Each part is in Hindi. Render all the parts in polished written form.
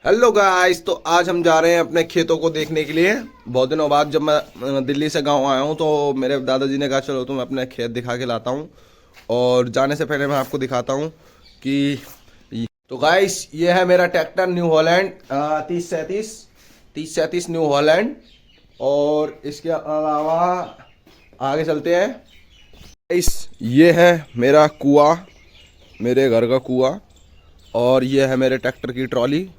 हेलो गाइस, तो आज हम जा रहे हैं अपने खेतों को देखने के लिए। बहुत दिनों बाद जब मैं दिल्ली से गांव आया हूं तो मेरे दादाजी ने कहा चलो तुम्हें अपने खेत दिखा के लाता हूं। और जाने से पहले मैं आपको दिखाता हूं कि तो गाइस ये है मेरा tractor new Holland 3037 new Holland. और इसके अलावा आगे चलते हैं। गाइस ये है मेरा कुआं, मेरे घर का कुआं। और ये है मेरे ट्रैक्टर की ट्रॉली,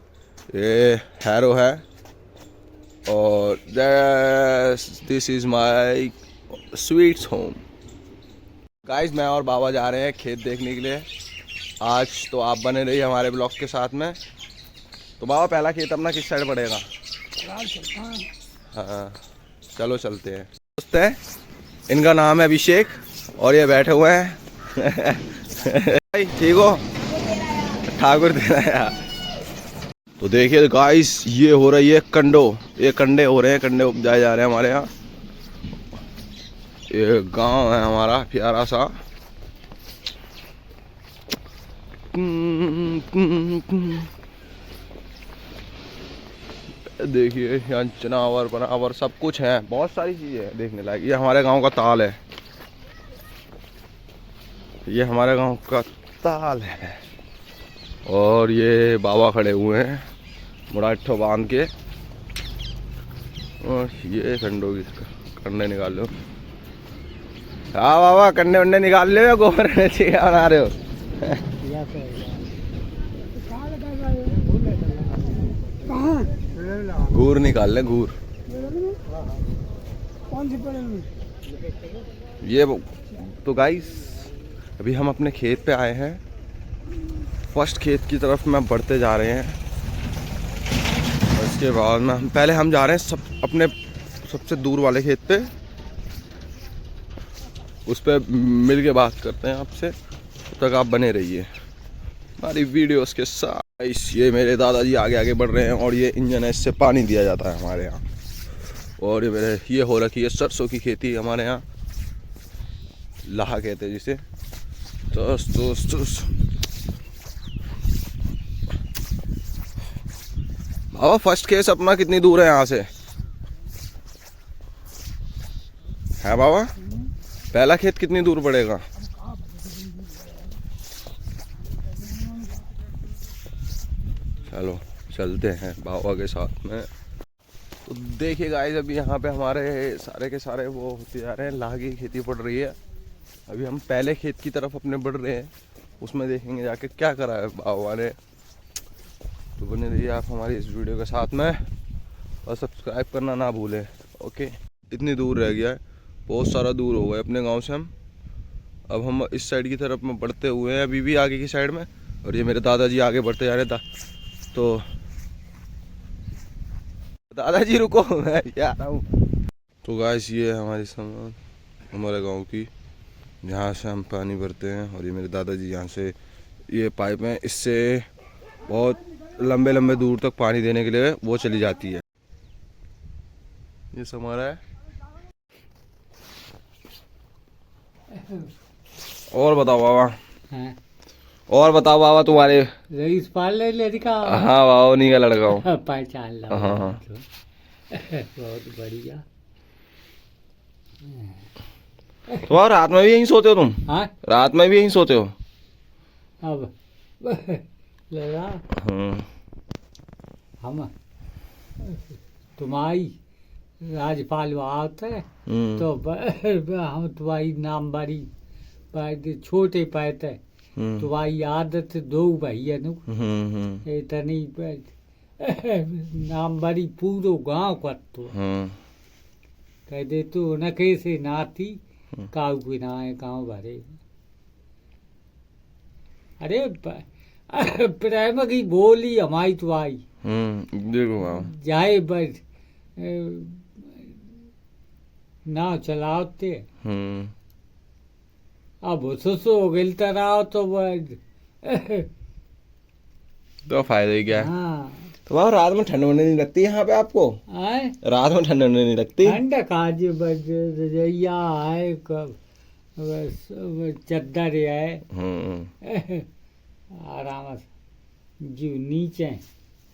ये हैरो है। और this is my sweets home. Guys मैं और बाबा जा रहे हैं खेत देखने के लिए आज, तो आप बने रहिए हमारे ब्लॉग के साथ में। तो बाबा पहला खेत अपना किस साइड पड़ेगा? हाँ चलो चलते हैं। दोस्त है, इनका नाम है अभिषेक और ये बैठे हुए हैं भाई ठीक हो? ठाकुर दे रहा है यार। तो देखिए गाइस ये हो रही है कंडो, ये कंडे हो रहे हैं, कंडे उपजाए जा रहे हैं हमारे यहाँ। ये गांव है हमारा प्यारा सा। देखिए यहाँ चनावर बनावर सब कुछ है, बहुत सारी चीजें हैं देखने लायक। ये हमारे गांव का ताल है, ये हमारे गांव का ताल है। और ये बाबा खड़े हुए हैं मुराठो बांध के। और ये कंडों की कंडे निकाल लो। हाँ बाबा कंडे वंडे निकाल लो या गोबर क्या बना रहे हो? घूर निकाल ले, घूर। ये तो गाइस अभी हम अपने खेत पे आए हैं। फर्स्ट खेत की तरफ में बढ़ते जा रहे हैं। उसके बाद में पहले हम जा रहे हैं अपने सबसे दूर वाले खेत पे, उस पर मिल के बात करते हैं आपसे। तब तक आप बने रहिए हमारी वीडियोस के साथ। ये मेरे दादाजी आगे आगे बढ़ रहे हैं और ये इंजन है, इससे पानी दिया जाता है हमारे यहाँ। और ये हो रखी है सरसों की खेती हमारे यहाँ, लाहा कहते हैं जिसे। बाबा फर्स्ट केस अपना कितनी दूर है यहाँ से? है बाबा पहला खेत कितनी दूर पड़ेगा? चलो चलते हैं बाबा के साथ में। तो देखिए गाइस अभी यहाँ पे हमारे सारे के सारे वो होते जा रहे हैं, लाह की खेती पड़ रही है। अभी हम पहले खेत की तरफ अपने बढ़ रहे हैं, उसमें देखेंगे जाके क्या करा है बाबा ने। तो बने रहिए आप हमारी इस वीडियो के साथ में और सब्सक्राइब करना ना भूलें। ओके इतनी दूर रह गया है, बहुत सारा दूर हो गया अपने गांव से हम। अब हम इस साइड की तरफ में बढ़ते हुए हैं, अभी भी आगे की साइड में। और ये मेरे दादाजी आगे बढ़ते जा रहे था। तो दादाजी रुको मैं आ रहा हूँ। तो गाइस ये है हमारी सामान हमारे गाँव की, जहाँ से हम पानी भरते हैं। और ये मेरे दादाजी यहाँ से ये पाइप है, इससे बहुत लंबे लंबे दूर तक पानी देने के लिए वो चली जाती है। ये हमारा है। और बताओ बाबा। हाँ। और बताओ बाबा तुम्हारे। रईस पाल ले लड़का। हाँ बाबा उन्हीं का लड़का हूँ। पहचान लो। हाँ हाँ बहुत बढ़िया। तो और रात में भी यहीं सोते हो तुम? हाँ रात में भी यहीं सोते हो? अब लड़ा हम तुम्हारी राजपाल बात है तो हम तुम्हारी नाम बारी छोटे पैते तुम्हारी आदत दो भैया नु इतनी नाम बड़ी पूरो गांव कर तो कह दे तू न कैसे नाती काऊ बिना है गाँव भरे। अरे प्रेम की बोली हमारी तुम्हारी देखो जाए बस नाव चलाते अब सुसु गिलता रहो तो तो फायदा ही क्या है? हाँ। तो बाबा रात में ठंड होने नहीं लगती यहाँ पे आपको? आए रात में ठंड होने नहीं लगती? ठंड काज रजैया है कब बस चद्दर है आराम से जो नीचे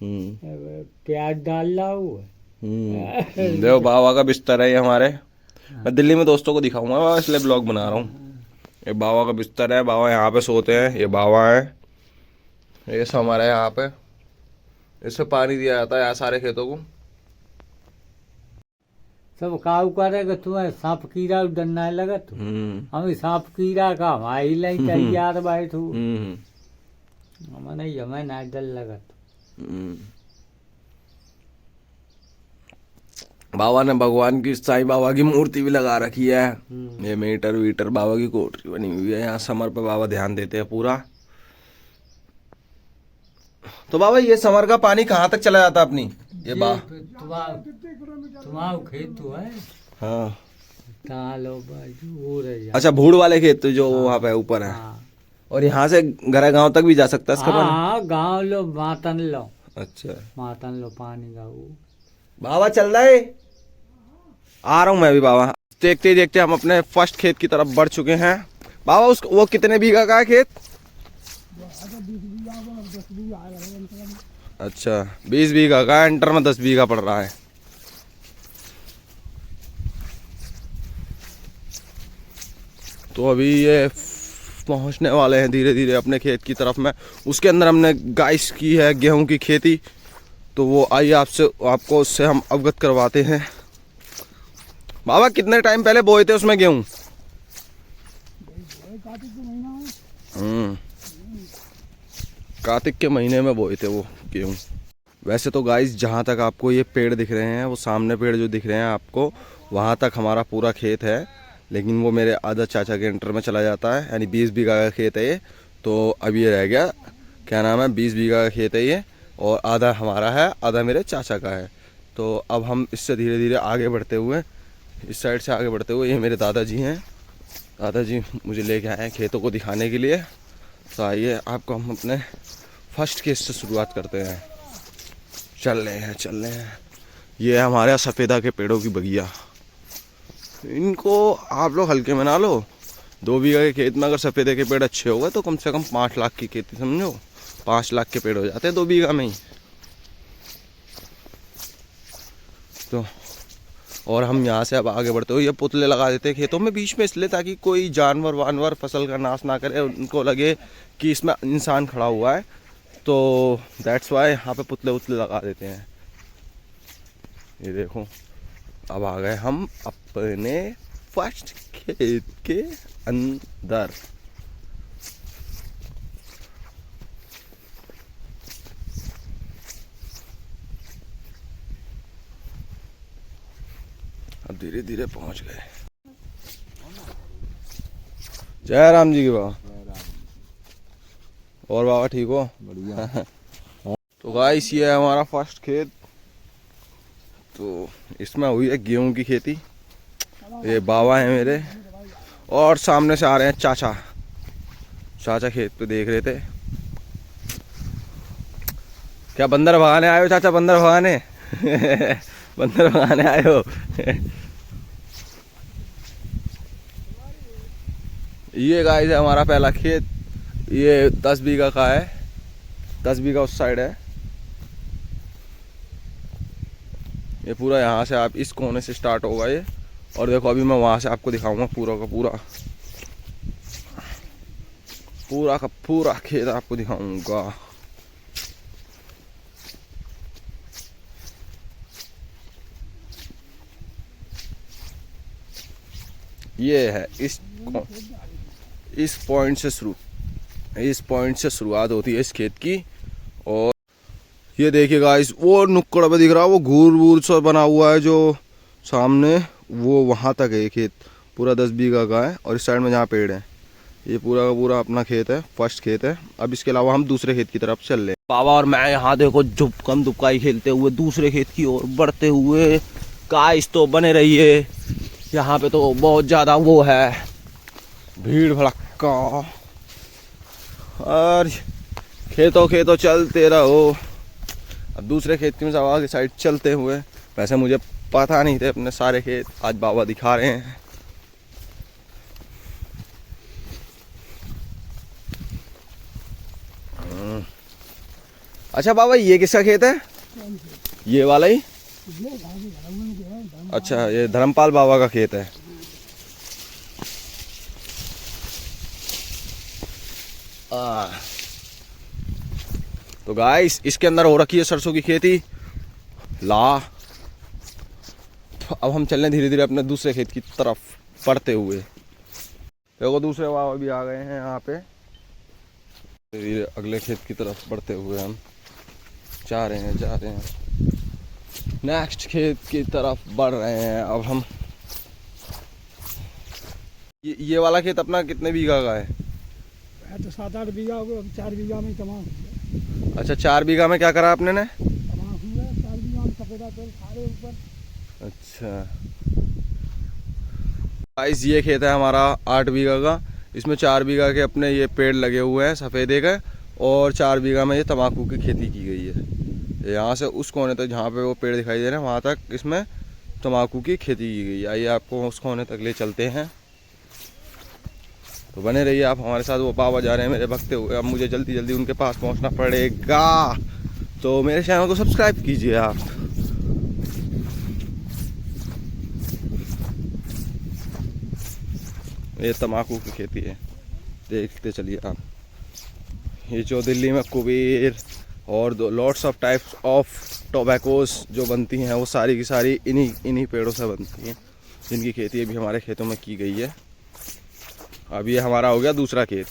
प्याज डाल रहा हूँ। देखो बाबा का बिस्तर है ये हमारे। मैं दिल्ली में दोस्तों को दिखाऊंगा इसलिए ब्लॉग बना रहा हूँ। ये बाबा का बिस्तर है, बाबा यहाँ पे सोते हैं। ये बाबा है, ये सब हमारा है यहाँ पे। इससे पानी दिया जाता है यहाँ सारे खेतों को। सब काऊ करेगा तुम्हें सांप कीड़ा डरना लगा तू। हम सांप कीड़ा का हमारी लाई तैयार बैठू। हमें ना डर लगा। बाबा ने भगवान की साईं बाबा की मूर्ति भी लगा रखी है। ये मीटर वीटर बाबा की कोठरी बनी हुई है। यहाँ समर पे बाबा ध्यान देते हैं पूरा। तो बाबा ये समर का पानी कहाँ तक चला जाता अपनी? ये तुम्हारा खेत तो है। हाँ अच्छा, भूड़ वाले खेत तो जो वहाँ पे ऊपर है। और यहाँ से घर गांव तक भी जा सकता है इसका पानी? हाँ, गाँव लो मातन लो। अच्छा, मातन लो पानी का वो। बाबा चल रहा है, आ रहा हूँ मैं भी बाबा। देखते ही देखते हम अपने फर्स्ट खेत की तरफ बढ़ चुके हैं। बाबा वो कितने बीघा का है खेत? अच्छा, 20 बीघा का है। एंटर में 10 बीघा पड़ रहा है। तो अभी ये पहुंचने वाले हैं धीरे धीरे अपने खेत की तरफ में। उसके अंदर हमने गाइस की है गेहूं की खेती, तो वो आइए आपको उससे हम अवगत करवाते हैं। बाबा कितने टाइम पहले बोए थे उसमें गेहूं? कार्तिक के महीने में बोए थे वो गेहूं। वैसे तो गाइस जहाँ तक आपको ये पेड़ दिख रहे हैं, वो सामने पेड़ जो दिख रहे हैं आपको, वहाँ तक हमारा पूरा खेत है। लेकिन वो मेरे आधा चाचा के एंटर में चला जाता है, यानी 20 बीघा का खेत है ये। तो अब ये रह गया, क्या नाम है, 20 बीघा का खेत है ये, और आधा हमारा है, आधा मेरे चाचा का है। तो अब हम इससे धीरे धीरे आगे बढ़ते हुए, इस साइड से आगे बढ़ते हुए, ये मेरे दादाजी हैं। दादाजी मुझे लेके आए हैं खेतों को दिखाने के लिए। तो आइए आपको हम अपने फर्स्ट केस से शुरुआत करते हैं। चल रहे हैं। ये है हमारे सफ़ेदा के पेड़ों की बगिया। इनको आप लोग हल्के में ना लो। 2 बीघा के खेत में अगर सफ़ेदे के पेड़ अच्छे हो गए तो कम से कम 5 लाख की खेती समझो। 5 लाख के पेड़ हो जाते हैं 2 बीघा में ही। तो और हम यहाँ से अब आगे बढ़ते हुए ये पुतले लगा देते हैं खेतों में बीच में, इसलिए ताकि कोई जानवर वानवर फसल का नाश ना करे, उनको लगे कि इसमें इंसान खड़ा हुआ है। तो दैट्स वाई यहाँ पे पुतले उतले लगा देते हैं। ये देखो, अब आ गए हम अपने फर्स्ट खेत के अंदर। अब धीरे धीरे पहुंच गए। जय राम जी की बाबा। और बाबा ठीक हो? बढ़िया। तो गाइस ये है हमारा फर्स्ट खेत। तो इसमें हुई है गेहूं की खेती। ये बाबा है मेरे, और सामने से आ रहे हैं चाचा खेत पे देख रहे थे। क्या बंदर भगाने आए हो चाचा? बंदर भगाने बंदर भगाने आए हो ये गाइस है हमारा पहला खेत। ये 10 बीघा का है। 10 बीघा उस साइड है। ये पूरा यहाँ से आप इस कोने से स्टार्ट होगा ये। और देखो अभी मैं वहाँ से आपको दिखाऊंगा पूरा का पूरा खेत आपको दिखाऊंगा। ये है इस पॉइंट से शुरुआत होती है इस खेत की। और ये देखिए गाइस, वो नुक्कड़ पे दिख रहा है, वो घूर सा बना हुआ है जो सामने, वो वहाँ तक है ये खेत। पूरा 10 बीघा का है। और इस साइड में जहाँ पेड़ है, ये पूरा का पूरा अपना खेत है, फर्स्ट खेत है। अब इसके अलावा हम दूसरे खेत की तरफ चल रहे हैं। बाबा और मैं यहाँ देखो दुबकाई खेलते हुए दूसरे खेत की ओर बढ़ते हुए। गाइस तो बने रहिए, यहाँ पे तो बहुत ज़्यादा वो है, भीड़ भड़क्का। और खेतों चलते रहो। अब दूसरे खेत की सवा की साइड चलते हुए। वैसे मुझे पता नहीं थे अपने सारे खेत, आज बाबा दिखा रहे हैं। अच्छा बाबा, ये किसका खेत है? ये वाला ही? अच्छा, ये धर्मपाल बाबा का खेत है। तो गाइस, इसके अंदर हो रखी है सरसों की खेती। ला, अब हम चल रहे धीरे धीरे अपने दूसरे खेत की तरफ बढ़ते हुए। देखो दूसरे बाबा भी आ गए हैं यहाँ पे। धीरे अगले खेत की तरफ बढ़ते हुए हम जा रहे हैं नेक्स्ट खेत की तरफ बढ़ रहे हैं अब हम। ये वाला खेत अपना कितने बीघा का है? तो 7-8 बीघा होगा, 4 बीघा में तमाम। अच्छा, 4 बीघा में क्या करा आपने ने? तमाम हुआ 4 बीघा में सफेदा तेल सारे ऊपर। अच्छा गाइस, ये खेत है हमारा 8 बीघा का। इसमें 4 बीघा के अपने ये पेड़ लगे हुए हैं सफ़ेदे के, और 4 बीघा में ये तम्बाकू की खेती की गई है। यहाँ से उस कोने तक जहाँ पे वो पेड़ दिखाई दे रहे हैं वहाँ तक इसमें तम्बाकू की खेती की गई है। आइए आपको उस कोने तक ले चलते हैं, तो बने रहिए आप हमारे साथ। वो बाबा जा रहे हैं मेरे भगते हुए, अब मुझे जल्दी जल्दी उनके पास पहुँचना पड़ेगा। तो मेरे चैनल को सब्सक्राइब कीजिए आप। ये तम्बाकू की खेती है, देखते चलिए आप। ये जो दिल्ली में कुबेर और लॉट्स ऑफ टाइप्स ऑफ टोबैकोस जो बनती हैं, वो सारी की सारी इन्हीं पेड़ों से बनती हैं, जिनकी खेती अभी हमारे खेतों में की गई है। अब ये हमारा हो गया दूसरा खेत,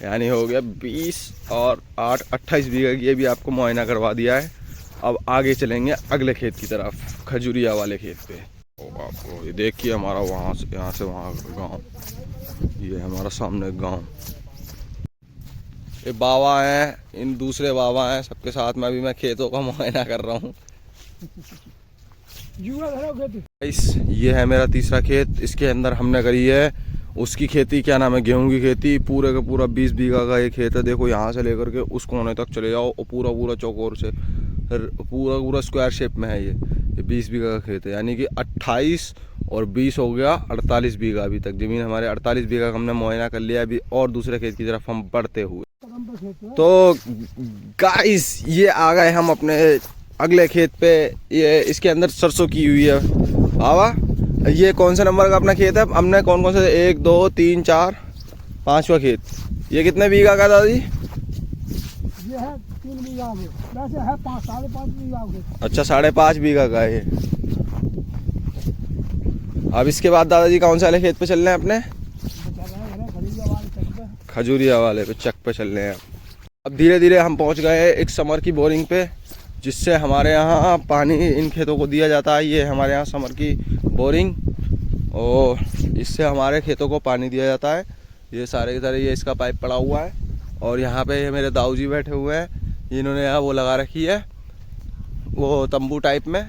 यानी हो गया 20 और 8 28 बीघा की। ये भी आपको मुआयना करवा दिया है। अब आगे चलेंगे अगले खेत की तरफ, खजूरिया वाले खेत पे। आपको ये देखिए हमारा यहाँ से वहाँ गांव, ये हमारा सामने गांव। ये बाबा हैं, इन दूसरे बाबा हैं, सबके साथ में अभी मैं खेतों का मुआयना कर रहा हूँ। ये है मेरा तीसरा खेत। इसके अंदर हमने करी है उसकी खेती, क्या नाम है, गेहूं की खेती। पूरे का पूरा 20 बीघा का ये खेत है। देखो यहाँ से लेकर के उस कोने तक चले जाओ, और पूरा चौकोर से पूरा स्क्वायर शेप में है। ये 20 बीघा का खेत है, यानी कि 28 और 20 हो गया 48 बीघा। अभी तक ज़मीन हमारे 48 बीघा का हमने मुआयना कर लिया। अभी और दूसरे खेत की तरफ हम बढ़ते हुए। तो गाइस, ये आ गए हम अपने अगले खेत पे। ये इसके अंदर सरसों की हुई है। बाबा, ये कौन सा नंबर का अपना खेत है? हमने कौन कौन से 1 2 3 4 5वां खेत। ये कितने बीघा का दादी? ये है 3 बीघा में, वैसे है 5-5.5 बीघा में। अच्छा, 5.5 बीघा का है ये। अब इसके बाद दादाजी कौन से वाले खेत पे चल रहे हैं अपने? खजूरिया वाले पे चक पे चल रहे हैं। अब धीरे धीरे हम पहुंच गए हैं एक समर की बोरिंग पे, जिससे हमारे यहाँ पानी इन खेतों को दिया जाता है। ये हमारे यहाँ समर की बोरिंग, और इससे हमारे खेतों को पानी दिया जाता है। ये सारे के सारे ये इसका पाइप पड़ा हुआ है, और यहाँ पे ये मेरे दाऊ जी बैठे हुए हैं। इन्होंने यहाँ वो लगा रखी है, वो तंबू टाइप में।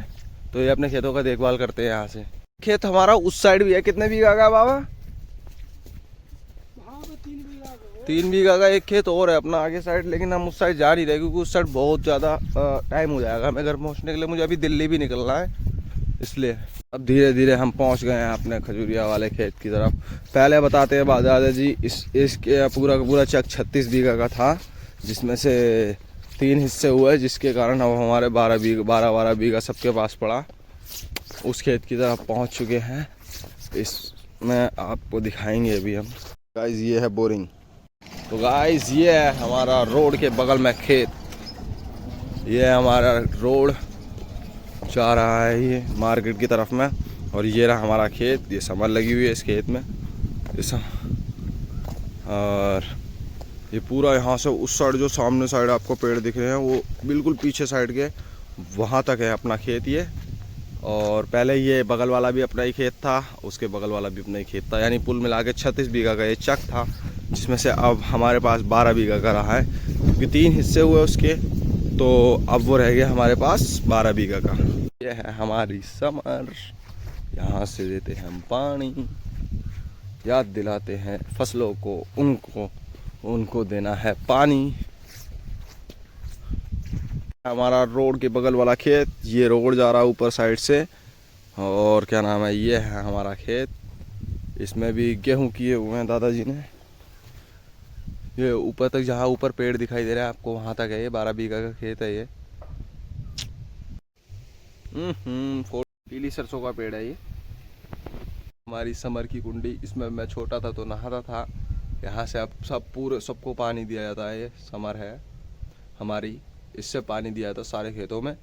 तो ये अपने खेतों का देखभाल करते हैं यहाँ से। खेत हमारा उस साइड भी है। कितने बीघा का है बाबा? 3 बीघा का एक खेत और है अपना आगे साइड, लेकिन हम उस साइड जा नहीं रहे क्योंकि उस साइड बहुत ज़्यादा टाइम हो जाएगा हमें घर पहुंचने के लिए। मुझे अभी दिल्ली भी निकलना है, इसलिए अब धीरे धीरे हम पहुंच गए हैं अपने खजूरिया वाले खेत की तरफ। पहले बताते हैं दादा जी, इसके पूरा का पूरा चक 36 बीघा का था, जिसमें से 3 हिस्से हुए, जिसके कारण अब हमारे 12 बीघा सबके पास पड़ा। उस खेत की तरफ पहुँच चुके हैं, इसमें आपको दिखाएंगे अभी हम। गाइस, ये है बोरिंग। तो गाइस, ये है हमारा रोड के बगल में खेत। ये है हमारा रोड जा रहा है ये मार्केट की तरफ में, और ये रहा हमारा खेत। ये समर लगी हुई है इस खेत में, और ये पूरा यहाँ से उस साइड जो सामने साइड आपको पेड़ दिख रहे हैं, वो बिल्कुल पीछे साइड के वहाँ तक है अपना खेत ये। और पहले ये बगल वाला भी अपना ही खेत था, उसके बगल वाला भी अपना ही खेत था, यानी कुल मिला के 36 बीघा का ये चक था, जिसमें से अब हमारे पास 12 बीघा का रहा है, क्योंकि 3 हिस्से हुए उसके। तो अब वो रह गया हमारे पास 12 बीघा का। ये है हमारी समर, यहाँ से देते हैं हम पानी, याद दिलाते हैं फसलों को, उनको देना है पानी। हमारा रोड के बगल वाला खेत, ये रोड जा रहा है ऊपर साइड से, और क्या नाम है, ये है हमारा खेत। इसमें भी गेहूं किए हुए हैं दादाजी ने। ये ऊपर तक, जहाँ ऊपर पेड़ दिखाई दे रहा है आपको, वहां तक है ये। 12 बीघा का खेत है ये। पीली सरसों का पेड़ है ये। हमारी समर की कुंडी, इसमें मैं छोटा था तो नहाता था। यहाँ से अब सब पूरे सबको पानी दिया जाता है। ये समर है हमारी, इससे पानी दिया जाता है सारे खेतों में।